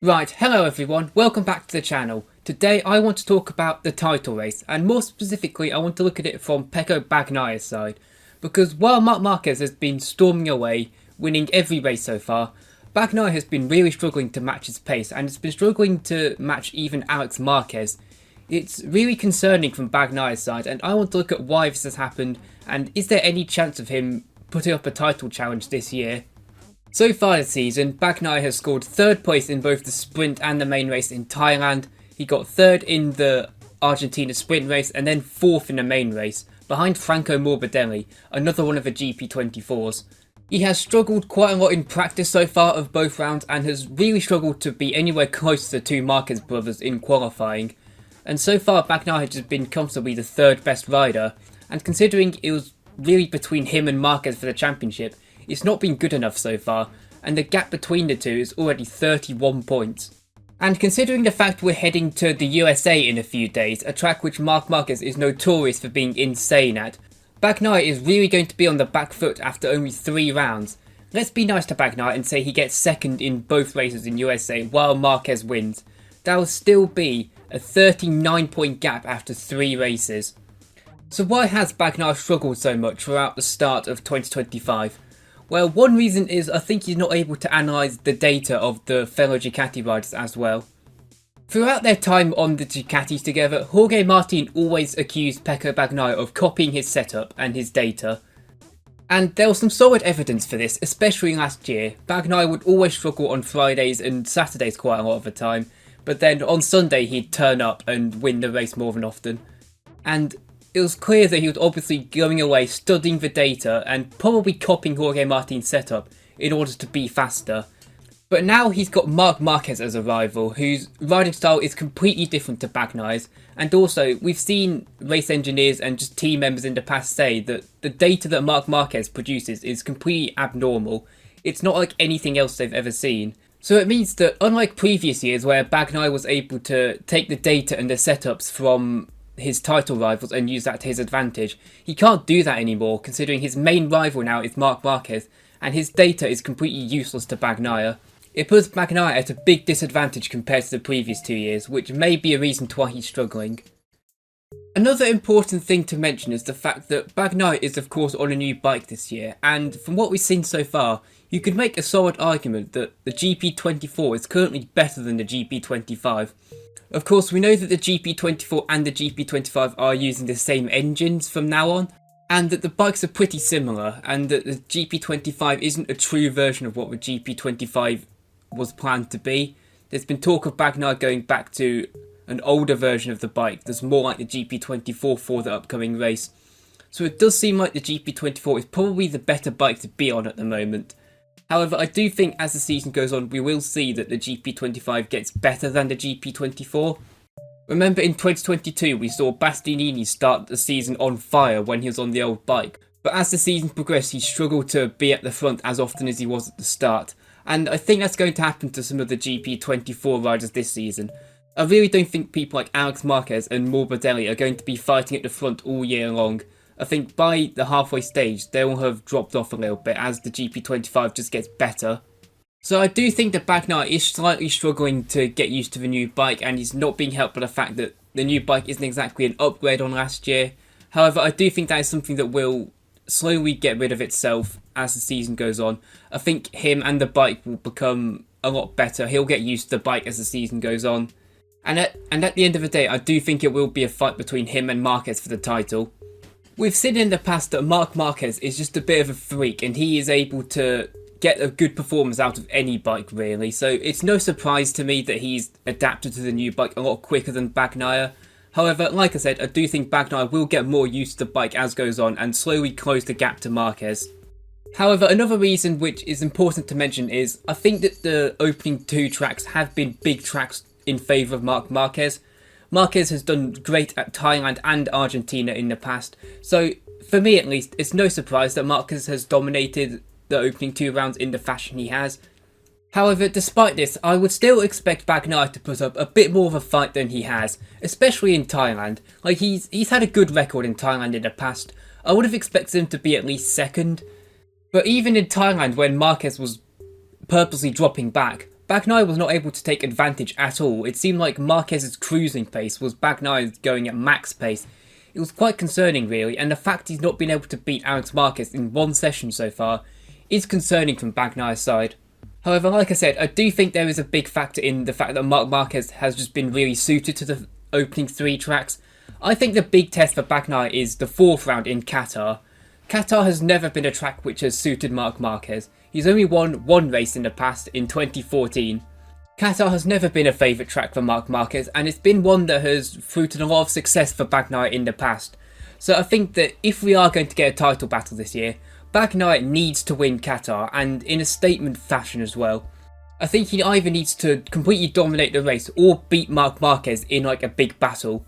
Right, hello everyone, welcome back to the channel. Today I want to talk about the title race, and more specifically I want to look at it from Pecco Bagnaia's side. Because while Marc Marquez has been storming away, winning every race so far, Bagnaia has been really struggling to match his pace and has been struggling to match even Alex Marquez. It's really concerning from Bagnaia's side, and I want to look at why this has happened and is there any chance of him putting up a title challenge this year. So far this season, Bagnaia has scored 3rd place in both the sprint and the main race in Thailand. He got 3rd in the Argentina sprint race and then 4th in the main race, behind Franco Morbidelli, another one of the GP24s. He has struggled quite a lot in practice so far of both rounds and has really struggled to be anywhere close to the two Marquez brothers in qualifying. And so far Bagnaia has just been comfortably the 3rd best rider, and considering it was really between him and Marquez for the championship, it's not been good enough so far, and the gap between the two is already 31 points. And considering the fact we're heading to the USA in a few days, a track which Marc Marquez is notorious for being insane at, Bagnaia is really going to be on the back foot after only 3 rounds. Let's be nice to Bagnaia and say he gets 2nd in both races in USA while Marquez wins. That will still be a 39 point gap after 3 races. So why has Bagnaia struggled so much throughout the start of 2025? Well, one reason is I think he's not able to analyse the data of the fellow Ducati riders as well. Throughout their time on the Ducatis together, Jorge Martin always accused Pecco Bagnaia of copying his setup and his data. And there was some solid evidence for this, especially last year. Bagnaia would always struggle on Fridays and Saturdays quite a lot of the time, but then on Sunday he'd turn up and win the race more than often. And it was clear that he was obviously going away, studying the data and probably copying Jorge Martin's setup in order to be faster. But now he's got Marc Marquez as a rival, whose riding style is completely different to Bagnaia's, and also we've seen race engineers and just team members in the past say that the data that Marc Marquez produces is completely abnormal. It's not like anything else they've ever seen. So it means that unlike previous years where Bagnaia was able to take the data and the setups from his title rivals and use that to his advantage, he can't do that anymore considering his main rival now is Marc Marquez and his data is completely useless to Bagnaia. It puts Bagnaia at a big disadvantage compared to the previous 2 years, which may be a reason to why he's struggling. Another important thing to mention is the fact that Bagnaia is of course on a new bike this year, and from what we've seen so far, you could make a solid argument that the GP24 is currently better than the GP25. Of course, we know that the GP24 and the GP25 are using the same engines from now on, and that the bikes are pretty similar, and that the GP25 isn't a true version of what the GP25 was planned to be. There's been talk of Bagnaia going back to an older version of the bike that's more like the GP24 for the upcoming race. So it does seem like the GP24 is probably the better bike to be on at the moment. However, I do think as the season goes on, we will see that the GP25 gets better than the GP24. Remember in 2022, we saw Bastianini start the season on fire when he was on the old bike. But as the season progressed, he struggled to be at the front as often as he was at the start. And I think that's going to happen to some of the GP24 riders this season. I really don't think people like Alex Marquez and Morbidelli are going to be fighting at the front all year long. I think by the halfway stage, they will have dropped off a little bit as the GP25 just gets better. So I do think that Bagnaia is slightly struggling to get used to the new bike, and he's not being helped by the fact that the new bike isn't exactly an upgrade on last year. However, I do think that is something that will slowly get rid of itself as the season goes on. I think him and the bike will become a lot better. He'll get used to the bike as the season goes on. And at the end of the day, I do think it will be a fight between him and Marquez for the title. We've seen in the past that Marc Marquez is just a bit of a freak and he is able to get a good performance out of any bike really, so it's no surprise to me that he's adapted to the new bike a lot quicker than Bagnaia. However, like I said, I do think Bagnaia will get more used to the bike as goes on and slowly close the gap to Marquez. However, another reason which is important to mention is I think that the opening 2 tracks have been big tracks in favour of Marc Marquez. Marquez has done great at Thailand and Argentina in the past, so for me at least, it's no surprise that Marquez has dominated the opening 2 rounds in the fashion he has. However, despite this, I would still expect Bagnaia to put up a bit more of a fight than he has, especially in Thailand. Like, he's had a good record in Thailand in the past. I would have expected him to be at least 2nd, but even in Thailand when Marquez was purposely dropping back, Bagnaia was not able to take advantage at all. It seemed like Marquez's cruising pace was Bagnaia going at max pace. It was quite concerning really, and the fact he's not been able to beat Alex Marquez in one session so far is concerning from Bagnaia's side. However, like I said, I do think there is a big factor in the fact that Marc Marquez has just been really suited to the opening 3 tracks. I think the big test for Bagnaia is the 4th round in Qatar. Qatar has never been a track which has suited Marc Marquez. He's only won one race in the past, in 2014. Qatar has never been a favourite track for Marc Marquez, and it's been one that has fruited a lot of success for Bagnaia in the past. So I think that if we are going to get a title battle this year, Bagnaia needs to win Qatar, and in a statement fashion as well. I think he either needs to completely dominate the race or beat Marc Marquez in like a big battle.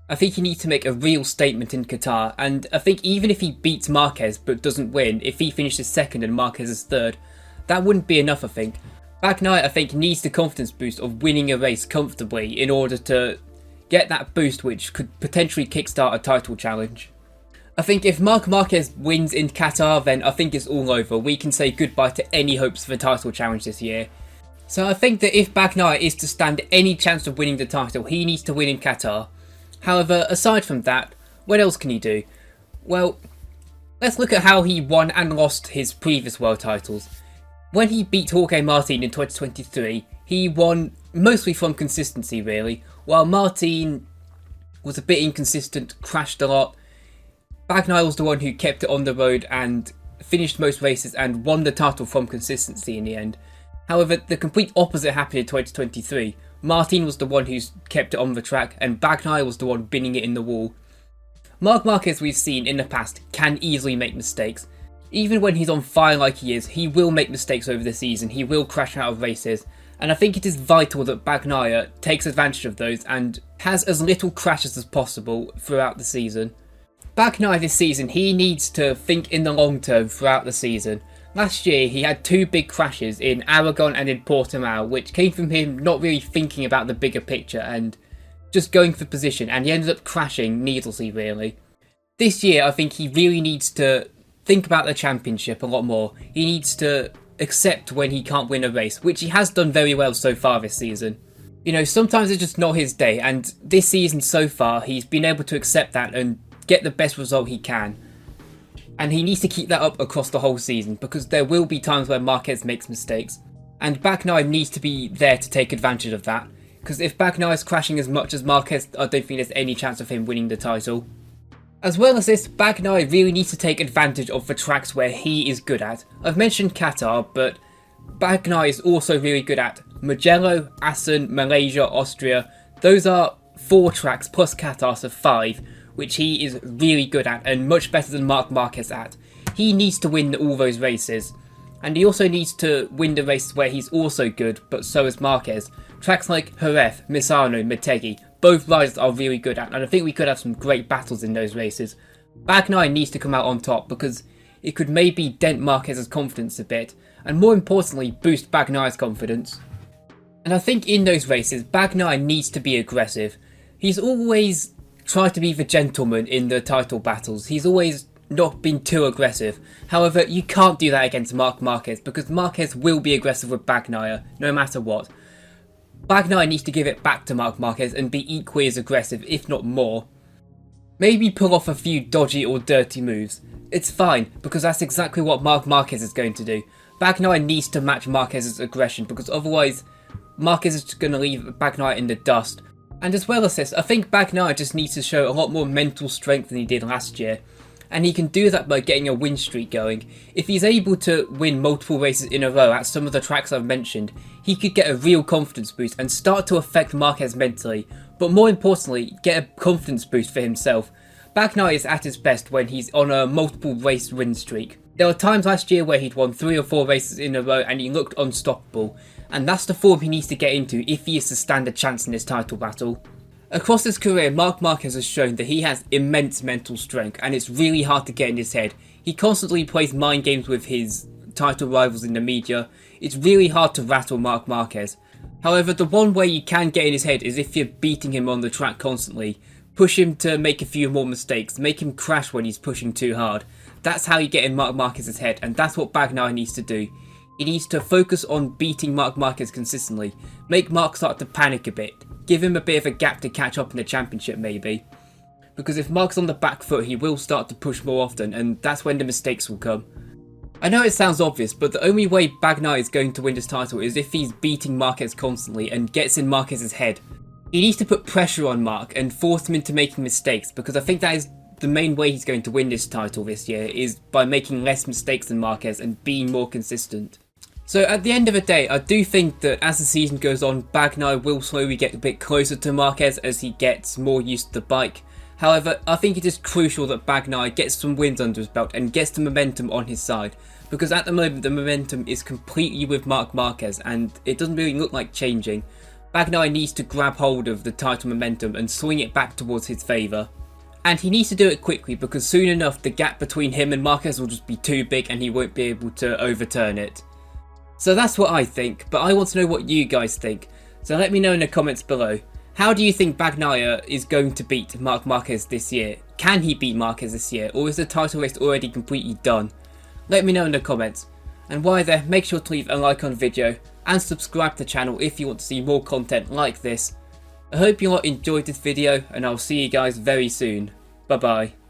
I think he needs to make a real statement in Qatar, and I think even if he beats Marquez but doesn't win, if he finishes 2nd and Marquez is 3rd, that wouldn't be enough I think. Bagnaia I think needs the confidence boost of winning a race comfortably in order to get that boost which could potentially kickstart a title challenge. I think if Marc Marquez wins in Qatar, then I think it's all over. We can say goodbye to any hopes for a title challenge this year. So I think that if Bagnaia is to stand any chance of winning the title, he needs to win in Qatar. However, aside from that, what else can he do? Well, let's look at how he won and lost his previous world titles. When he beat Jorge Martin in 2023, he won mostly from consistency really. While Martin was a bit inconsistent, crashed a lot, Bagnaia was the one who kept it on the road and finished most races and won the title from consistency in the end. However, the complete opposite happened in 2023. Martin was the one who kept it on the track and Bagnaia was the one binning it in the wall. Marc Marquez, we've seen in the past, can easily make mistakes. Even when he's on fire like he is, he will make mistakes over the season, he will crash out of races, and I think it is vital that Bagnaia takes advantage of those and has as little crashes as possible throughout the season. Bagnaia this season, he needs to think in the long term throughout the season. Last year he had 2 big crashes in Aragon and in Portimao, which came from him not really thinking about the bigger picture and just going for position, and he ended up crashing needlessly really. This year I think he really needs to think about the championship a lot more. He needs to accept when he can't win a race, which he has done very well so far this season. You know, sometimes it's just not his day, and this season so far he's been able to accept that and get the best result he can. And he needs to keep that up across the whole season, because there will be times where Marquez makes mistakes, and Bagnaia needs to be there to take advantage of that, because if Bagnaia is crashing as much as Marquez, I don't think there's any chance of him winning the title. As well as this, Bagnaia really needs to take advantage of the tracks where he is good at. I've mentioned Qatar, but Bagnaia is also really good at Mugello, Assen, Malaysia, Austria. Those are 4 tracks plus Qatar, so 5, which he is really good at and much better than Marc Marquez at. He needs to win all those races. And he also needs to win the races where he's also good, but so is Marquez. Tracks like Jerez, Misano, Motegi, both riders are really good at, and I think we could have some great battles in those races. Bagnaia needs to come out on top because it could maybe dent Marquez's confidence a bit, and more importantly boost Bagnaia's confidence. And I think in those races, Bagnaia needs to be aggressive. He's always tried to be the gentleman in the title battles. He's always not been too aggressive. However, you can't do that against Marc Marquez because Marquez will be aggressive with Bagnaia no matter what. Bagnaia needs to give it back to Marc Marquez and be equally as aggressive, if not more. Maybe pull off a few dodgy or dirty moves. It's fine, because that's exactly what Marc Marquez is going to do. Bagnaia needs to match Marquez's aggression, because otherwise Marquez is just going to leave Bagnaia in the dust. And as well as this, I think Bagnaia just needs to show a lot more mental strength than he did last year. And he can do that by getting a win streak going. If he's able to win multiple races in a row at some of the tracks I've mentioned, he could get a real confidence boost and start to affect Marquez mentally, but more importantly, get a confidence boost for himself. Bagnaia is at his best when he's on a multiple race win streak. There were times last year where he'd won 3 or 4 races in a row and he looked unstoppable, and that's the form he needs to get into if he is to stand a chance in this title battle. Across his career, Marc Marquez has shown that he has immense mental strength and it's really hard to get in his head. He constantly plays mind games with his title rivals in the media. It's really hard to rattle Marc Marquez. However, the one way you can get in his head is if you're beating him on the track constantly. Push him to make a few more mistakes, make him crash when he's pushing too hard. That's how you get in Marc Marquez's head, and that's what Bagnaia needs to do. He needs to focus on beating Marc Marquez consistently, make Marc start to panic a bit, give him a bit of a gap to catch up in the championship maybe. Because if Marc's on the back foot, he will start to push more often, and that's when the mistakes will come. I know it sounds obvious, but the only way Bagnaia is going to win this title is if he's beating Marquez constantly and gets in Marquez's head. He needs to put pressure on Marc and force him into making mistakes, because I think that is the main way he's going to win this title this year, is by making less mistakes than Marquez and being more consistent. So at the end of the day, I do think that as the season goes on, Bagnaia will slowly get a bit closer to Marquez as he gets more used to the bike. However, I think it is crucial that Bagnaia gets some wins under his belt and gets the momentum on his side, because at the moment the momentum is completely with Marc Marquez and it doesn't really look like changing. Bagnaia needs to grab hold of the title momentum and swing it back towards his favour. And he needs to do it quickly, because soon enough the gap between him and Marquez will just be too big and he won't be able to overturn it. So that's what I think, but I want to know what you guys think, so let me know in the comments below. How do you think Bagnaia is going to beat Marc Marquez this year? Can he beat Marquez this year, or is the title race already completely done? Let me know in the comments. And while there, make sure to leave a like on the video and subscribe to the channel if you want to see more content like this. I hope you all enjoyed this video, and I'll see you guys very soon. Bye bye.